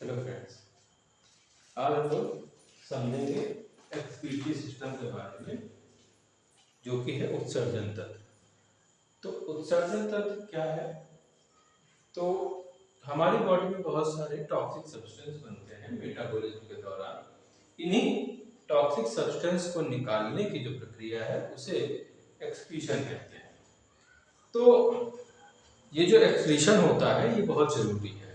Hello friends, आज हम लोग समझेंगे एक्सक्रीटरी सिस्टम के बारे में, जो कि है उत्सर्जन तंत्र। तो उत्सर्जन तंत्र क्या है? तो हमारी बॉडी में बहुत सारे टॉक्सिक सब्सटेंस बनते हैं मेटाबॉलिज्म के दौरान। इन्हीं टॉक्सिक सब्सटेंस को निकालने की जो प्रक्रिया है उसे एक्सक्रीशन कहते हैं। तो ये जो एक्सक्रीशन होता है ये बहुत जरूरी है।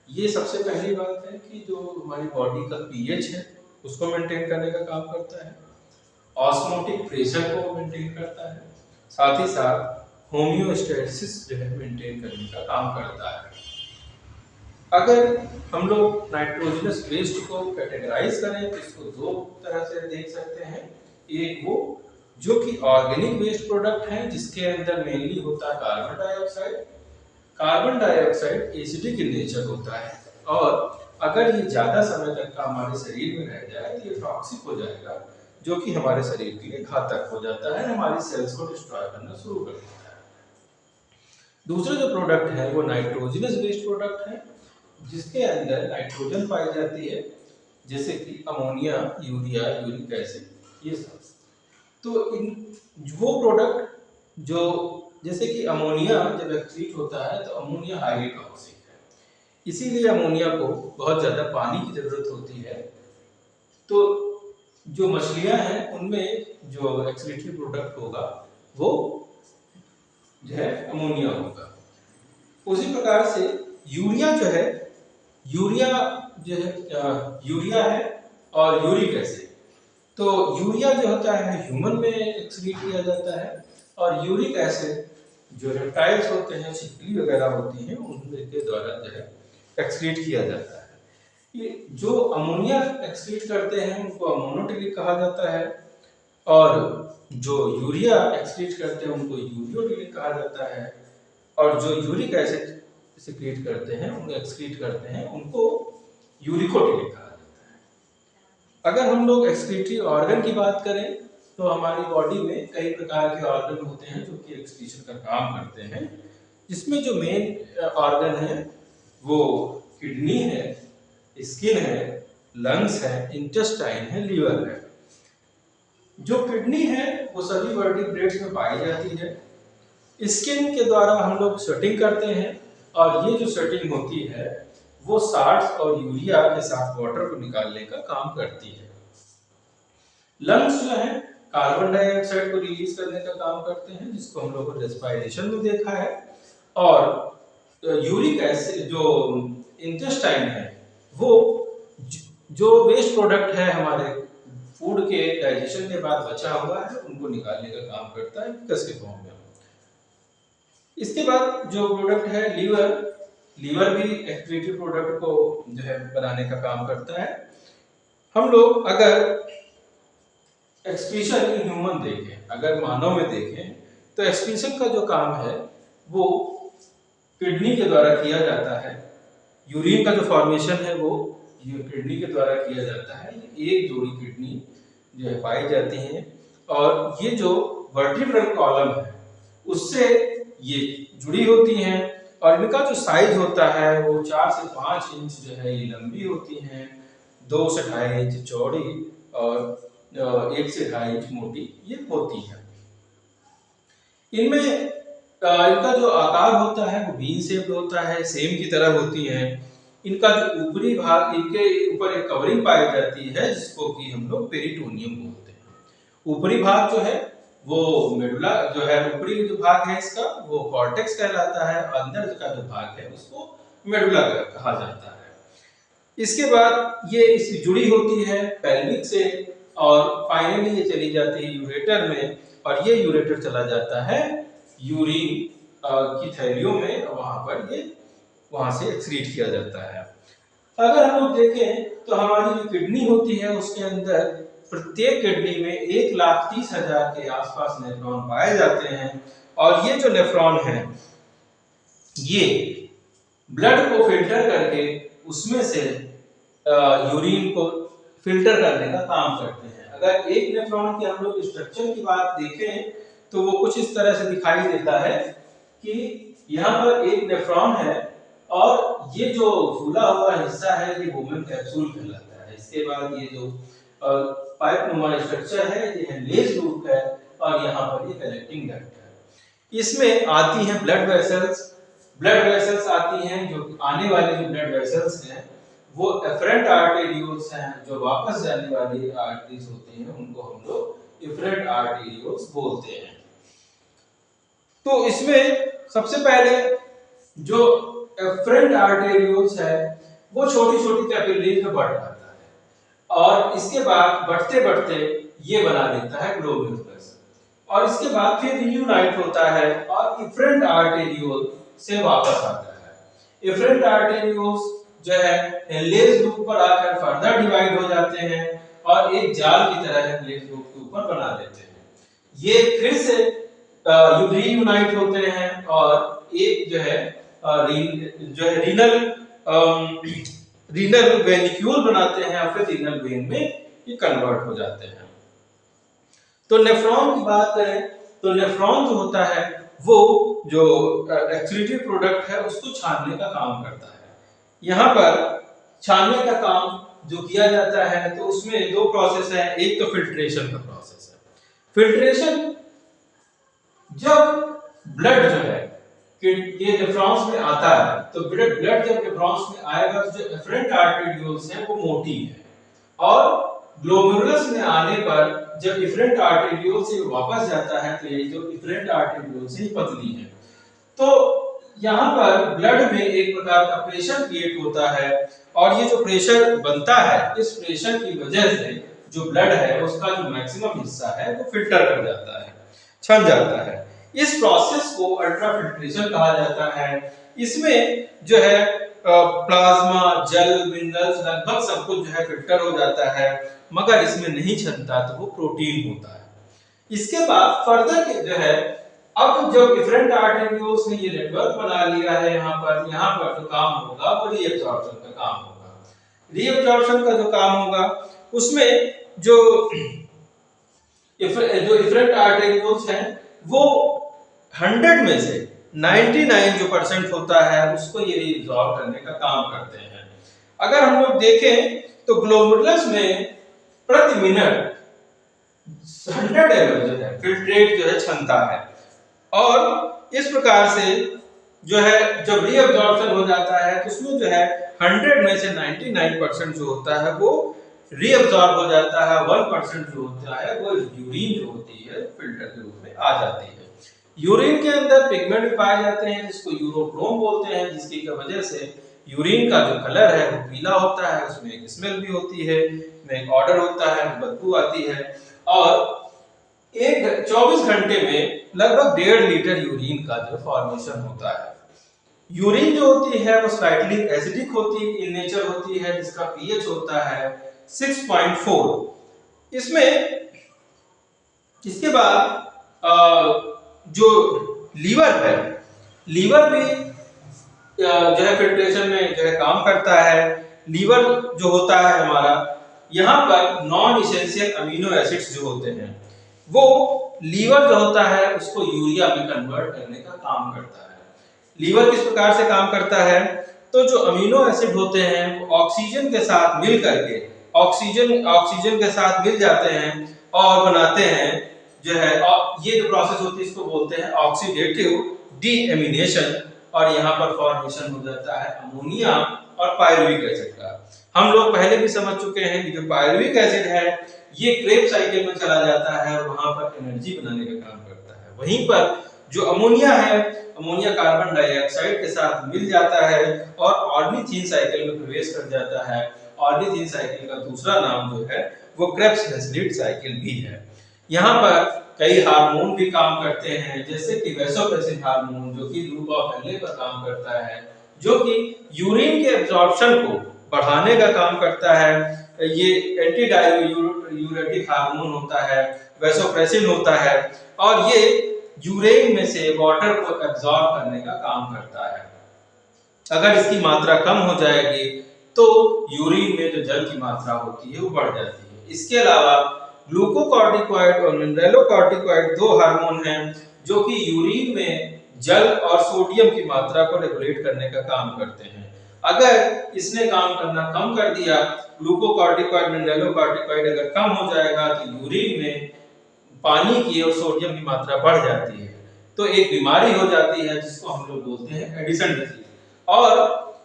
ये सबसे पहली बात है कि जो हमारी बॉडी का पीएच है उसको मेंटेन करने का काम करता है, ऑस्मोटिक प्रेशर को मेंटेन करता है, साथ ही साथ होम्योस्टेसिस जो है मेंटेन करने का काम करता है। अगर हम लोग नाइट्रोजनस वेस्ट को कैटेगराइज करें तो इसको दो तरह से देख सकते हैं। एक वो जो कि ऑर्गेनिक वेस्ट प्रोडक्ट है जिसके अंदर मेनली होता है carbon dioxide. Carbon dioxide acidic in nature होता है और अगर ये ज्यादा समय तक का हमारे शरीर में रह जाए तो ये टॉक्सिक हो जाएगा, जो कि हमारे शरीर के लिए घातक हो जाता है, हमारी सेल्स को डिस्ट्रॉय करना शुरू कर देता है। दूसरा जो प्रोडक्ट है वो नाइट्रोजनस बेस्ड प्रोडक्ट है जिसके अंदर नाइट्रोजन पाई जाती है, जैसे कि अमोनिया, यूरिया, यूरिक एसिड, ये सब। तो इन वो प्रोडक्ट जो जैसे कि अमोनिया जब एक्सक्रीट होता है तो अमोनिया हाईली टॉक्सिक है, इसीलिए अमोनिया को बहुत ज़्यादा पानी की ज़रूरत होती है। तो जो मछलियां हैं उनमें जो एक्सक्रीटरी प्रोडक्ट होगा वो जो है अमोनिया होगा। उसी प्रकार से यूरिया जो है, यूरिया जो है यूरिया है और यूरिक एसिड। तो यूरिया जो होता है ह्यूमन में एक्सक्रीट किया जाता है और यूरिक एसिड जो रेप्टाइल्स होते हैं, छिपकली वगैरह होती हैं, उनके द्वारा जो है एक्सक्रीट किया जाता है। ये जो अमोनिया एक्सक्रीट करते हैं उनको अमोनोटिलिक कहा जाता है और जो यूरिया एक्सक्रीट करते हैं उनको यूरियोटिलिक कहा जाता है और जो यूरिक एसिड सिक्रीट करते हैं उनको एक्सक्रीट करते हैं उनको यूरिकोटिलिक कहा जाता है। अगर हम लोग एक्सक्रीटरी ऑर्गन की बात करें तो हमारी बॉडी में कई प्रकार के ऑर्गन होते हैं जो कि एक्सक्रीशन का काम करते हैं, जिसमें जो मेन ऑर्गन है वो किडनी है, स्किन है, लंग्स है, इंटेस्टाइन है, लीवर है। जो किडनी है वो सभी वर्टिब्रेट्स में पाई जाती है। स्किन के द्वारा हम लोग स्वेटिंग करते हैं और ये जो स्वेटिंग होती है वो साल्ट्स और यूरिया के साथ वाटर को निकालने का काम करती है। लंग्स जो है कार्बन डाइऑक्साइड को रिलीज करने का काम करते हैं, जिसको हम लोग रेस्पिरेशन में देखा है। और यूरिक एसिड जो इंटेस्टाइन है वो जो वेस्ट प्रोडक्ट है हमारे फूड के डाइजेशन के बाद बचा हुआ है उनको निकालने का काम करता है गैस के फॉर्म में। इसके बाद जो प्रोडक्ट है लीवर, लीवर भी एक्सक्रीटरी प्रोडक्ट को जो है बनाने का काम करता है। हम लोग अगर एक्सक्रीशन इन ह्यूमन देखें, अगर मानव में देखें तो एक्सक्रीशन का जो काम है वो किडनी के द्वारा किया जाता है। यूरिन का जो फॉर्मेशन है वो ये किडनी के द्वारा किया जाता है। एक जोड़ी किडनी जो है पाई जाती हैं और ये जो वर्टिब्रल कॉलम है उससे ये जुड़ी होती हैं और इनका जो साइज होता है वो 4 से 5 इंच जो है ये लंबी होती हैं, 2 से 2.5 इंच चौड़ी और 1 से 2.5 इंच मोटी ये होती है। इनमें इनका जो आकार होता है वो बीन शेप्ड होता है, सेम की तरह होती है। इनका जो ऊपरी भाग, इनके ऊपर एक कवरिंग पाई जाती है जिसको कि हम लोग पेरिटोनियम बोलते हैं। ऊपरी भाग जो है वो मेडुला जो है, ऊपरी जो भाग है इसका वो कॉर्टेक्स कहलाता है, अंदर का जो भाग है उसको मेडुला कहा जाता है। इसके बाद ये इस जुड़ी होती है पेल्विक से और फाइनली ये चली जाती है यूरेटर में और ये यूरेटर चला जाता है यूरिन की थैलियों में, वहां पर ये वहां से एक्सक्रीट किया जाता है। अगर हम लोग देखें तो हमारी जो किडनी होती है उसके अंदर प्रत्येक किडनी में 1,30,000 के आसपास नेफ्रॉन पाए जाते हैं और ये जो नेफ्रॉन है ये ब्लड को फिल्टर करके उसमें से यूरिन को फिल्टर करने का काम करते हैं। अगर एक नेफ्रॉन के हम लोग स्ट्रक्चर की बात देखें तो वो कुछ इस तरह से दिखाई देता है कि यहाँ पर एक नेफ्रॉन है और ये जो फूला हुआ हिस्सा है ये वुमेन कैप्सूल कहलाता है। इसके बाद ये जो पाइप नुमा स्ट्रक्चर है ये हेनलेज लूप है और यहाँ पर ये कलेक्टिंग डक्ट है। इसमें आती हैं ब्लड वेसल्स आती हैं। जो आने वाली जो ब्लड वेसल्स हैं वो एफरेंट आर्टेरियोल्स हैं। जो वापस जाने वाली आर्टरीज होती हैं उनको हम लोग एफरेंट आर्टेरियोल्स बोलते हैं। तो इसमें सबसे पहले जो एफरेंट आर्टेरियोल्स है वो छोटी छोटी कैपिलरीज में बढ़ जाता है और इसके बाद बढ़ते बढ़ते ये बना देता है ग्लोमेरुलस और इसके बाद फिर रियूनाइट होता है और एफरेंट आर्टेरियोल से वापस आता है। एफरेंट आर्टेरियोल्स जो है हेनलेज लूप पर आकर फर्दर डिवाइड हो जाते हैं और एक जाल की तरह हेनलेज लूप के ऊपर बना देते हैं। ये फिर से रीयूनाइट होते हैं और एक जो है रीनल वेनिक्यूल बनाते हैं और फिर रीनल वेन में ये कन्वर्ट हो जाते हैं। तो नेफ्रॉन की बात करें तो नेफ्रॉन जो होता है वो जो एक्सक्रीटरी प्रोडक्ट है उसको छानने का काम करता है। यहाँ पर छानने का काम जो किया जाता है तो उसमें दो प्रोसेस है। एक तो फिल्ट्रेशन का प्रोसेस है। फिल्ट्रेशन जब ब्लड जो है कि ये नेफ्रॉन्स में आता है तो ब्लड जब नेफ्रॉन्स में आएगा तो जो एफरेंट आर्टेरियोल्स हैं वो मोटी है और ग्लोमेरुलस में आने पर जब एफरेंट आर्टेरियोल से वापस जाता है तो ये जो एफरेंट आर्टेरियोल से पतली है। तो यहाँ पर ब्लड में एक प्रकार का प्रेशर क्रिएट होता है और ये जो प्रेशर बनता है इस प्रेशर की वजह से जो ब्लड है उसका जो मैक्सिमम हिस्सा है वो फिल्टर कर जाता है, छन जाता है। इस प्रोसेस को अल्ट्राफिल्ट्रेशन कहा जाता है। इसमें जो है प्लाज्मा, जल, मिनरल्स लगभग सब कुछ जो है फिल्टर हो जाता है मगर इसमें नहीं छनता तो वो प्रोटीन होता है। इसके बाद फर्दर जो है अब जब एफरेंट आर्टेरियोल्स ने ये नेटवर्क बना लिया है यहाँ पर जो काम होगा वो रीअब्जॉर्प्शन का काम होगा। रीअब्जॉर्प्शन का जो काम होगा उसमें जो एफरेंट आर्टेरियोल्स हैं वो 100 में से 99 जो % होता है उसको ये रीअब्सॉर्ब करने का काम करते हैं। अगर हम लोग देखें तो ग्लोमेरुलस में प्रति मिनट 100 ml जो है फिल्ट्रेट जो है क्षमता है और इस प्रकार से जो है जब रीअब्सॉर्प्शन हो जाता है तो उसमें जो है 100 में से 99% जो होता है वो रीअब्सॉर्ब हो जाता है। 1% जो होता है वो यूरिन जो होती है फिल्टर के रूप में आ जाती है। यूरिन के अंदर पिगमेंट पाए जाते हैं जिसको यूरोक्रोम बोलते हैं, जिसकी वजह से यूरिन का जो कलर है वो पीला होता है, उसमें एक स्मेल भी होती है, में एक ऑर्डर होता है, बदबू आती है और एक 24 घंटे में लगभग 1.5 लीटर यूरिन का जो फॉर्मेशन होता है। यूरिन जो होती है वो स्लाइटली एसिडिक होती इन नेचर होती है जिसका पीएच होता है 6.4। इसके बाद जो लीवर है, लीवर भी जो है फिल्ट्रेशन में जो है काम करता है। लीवर जो होता है हमारा, यहाँ पर नॉन इसेंशियल अमीनो एसिड्स जो होते हैं वो लीवर जो होता है उसको यूरिया में कन्वर्ट करने का काम करता है। लीवर किस प्रकार से काम करता है तो जो अमीनो एसिड होते हैं वो ऑक्सीजन के साथ मिल करके ऑक्सीजन के साथ मिल जाते हैं और बनाते हैं जो है ये जो प्रोसेस होती है इसको बोलते हैं ऑक्सीडेटिव डीएमिनेशन और यहाँ पर फॉर्मेशन हो जाता है अमोनिया और पायरुविक एसिड का। हम लोग पहले भी समझ चुके हैं कि जो पायरुविक एसिड है ये क्रेब्स साइकिल में चला जाता है और वहां पर एनर्जी बनाने का काम करता है। वहीं पर जो अमोनिया है, अमोनिया कार्बन डाइऑक्साइड के साथ मिल जाता है और ऑर्निथीन साइकिल में प्रवेश कर जाता है। ऑर्निथीन साइकिल का दूसरा नाम जो है वो क्रेब्स-हैसलीट साइकिल भी है। यहाँ पर कई हार्मोन भी काम करते हैं जैसे कि वैसोप्रेसिन हार्मोन जो कि लूप ऑफ हेनले पर काम करता है, जो कि यूरिन के एब्जॉर्प्शन को बढ़ाने का काम करता है। ये एंटी डाययूरेटिक हार्मोन होता है, वैसोप्रेसिन होता है और ये यूरिन में से वाटर को एब्जॉर्ब करने का काम करता है। अगर इसकी मात्रा कम हो जाएगी तो यूरिन में जो जल की मात्रा होती है वो बढ़ जाती है। इसके अलावा ग्लूकोकॉर्टिकॉइड और मिनरलोकॉर्टिकॉइड दो हार्मोन हैं जो कि यूरिन में जल और सोडियम की मात्रा को रेगुलेट करने का काम करते हैं। अगर इसने काम करना कम कर दिया, ग्लूकोकॉर्टिकॉइड मिनरलोकॉर्टिकॉइड अगर कम हो जाएगा तो यूरिन में पानी की और सोडियम की मात्रा बढ़ जाती है, तो एक बीमारी हो जाती है जिसको हम लोग बोलते हैं एडिशन डिजीज। और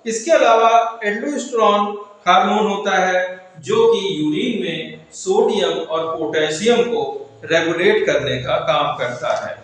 इसके अलावा एल्डोस्टेरोन हार्मोन होता है जो कि यूरिन में सोडियम और पोटेशियम को रेगुलेट करने का काम करता है।